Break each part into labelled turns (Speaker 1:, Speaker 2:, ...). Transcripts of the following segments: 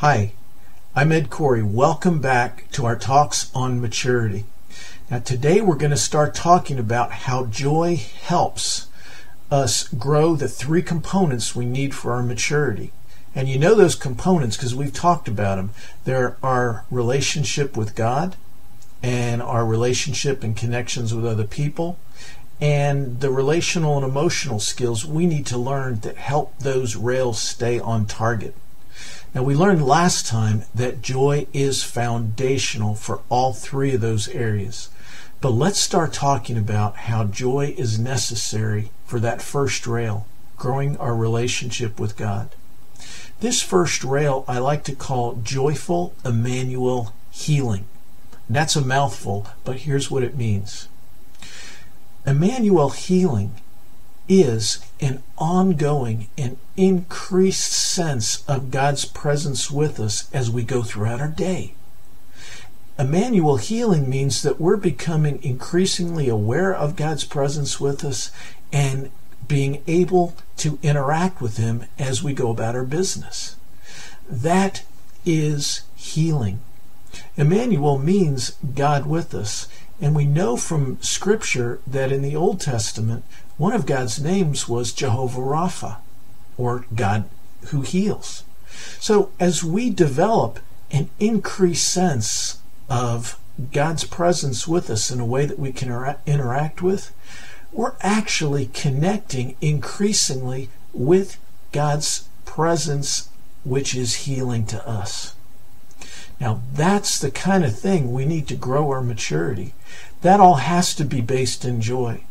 Speaker 1: Hi, I'm Ed Khouri. Welcome back to our talks on maturity. Now today we're going to start talking about how joy helps us grow the three components we need for our maturity. And you know those components because we've talked about them. They're our relationship with God and our relationship and connections with other people, and the relational and emotional skills we need to learn that help those rails stay on target. Now, we learned last time that joy is foundational for all three of those areas. But let's start talking about how joy is necessary for that first rail, growing our relationship with God. This first rail I like to call joyful Immanuel healing. That's a mouthful, but here's what it means. Immanuel healing is an ongoing and increased sense of God's presence with us as we go throughout our day. Immanuel healing means that we're becoming increasingly aware of God's presence with us and being able to interact with Him as we go about our business. That is healing. Immanuel means God with us. And we know from Scripture that in the Old Testament, one of God's names was Jehovah Rapha, or God who heals. So as we develop an increased sense of God's presence with us in a way that we can interact with, we're actually connecting increasingly with God's presence, which is healing to us. Now, that's the kind of thing we need to grow our maturity. That all has to be based in joy.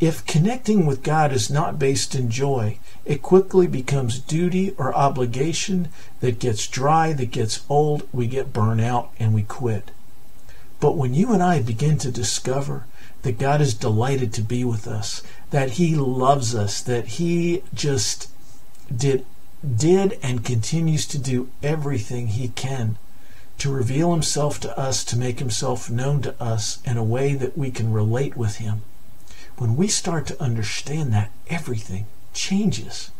Speaker 1: If connecting with God is not based in joy, it quickly becomes duty or obligation that gets dry, that gets old, we get burnt out, and we quit. But when you and I begin to discover that God is delighted to be with us, that He loves us, that He just did and continues to do everything He can to reveal Himself to us, to make Himself known to us in a way that we can relate with Him. When we start to understand that, everything changes.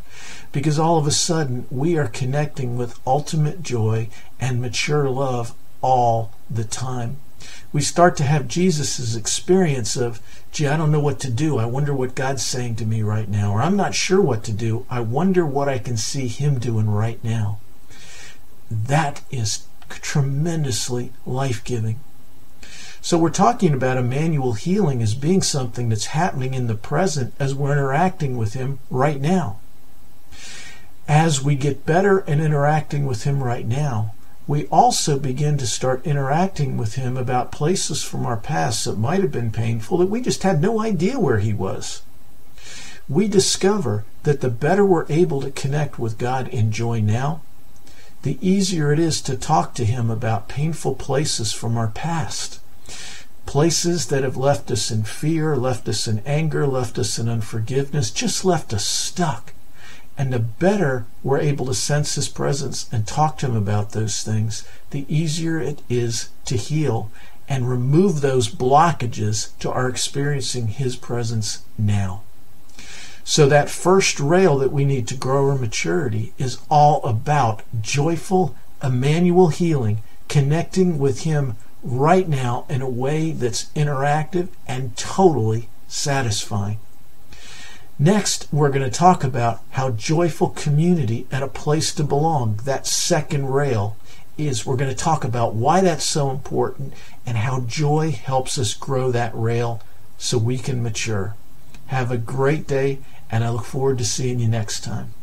Speaker 1: Because all of a sudden, we are connecting with ultimate joy and mature love all the time. We start to have Jesus' experience of, gee, I don't know what to do. I wonder what God's saying to me right now. Or I'm not sure what to do. I wonder what I can see Him doing right now. That is tremendously life-giving. So we're talking about Immanuel healing as being something that's happening in the present as we're interacting with Him right now. As we get better at interacting with Him right now, we also begin to start interacting with Him about places from our past that might have been painful that we just had no idea where He was. We discover that the better we're able to connect with God in joy now, the easier it is to talk to Him about painful places from our past. Places that have left us in fear, left us in anger, left us in unforgiveness, just left us stuck. And the better we're able to sense His presence and talk to Him about those things, the easier it is to heal and remove those blockages to our experiencing His presence now. So that first rail that we need to grow our maturity is all about joyful Immanuel healing, connecting with Him right now in a way that's interactive and totally satisfying. Next, we're going to talk about how joyful community and a place to belong, that second rail, is. We're going to talk about why that's so important and how joy helps us grow that rail so we can mature. Have a great day, and I look forward to seeing you next time.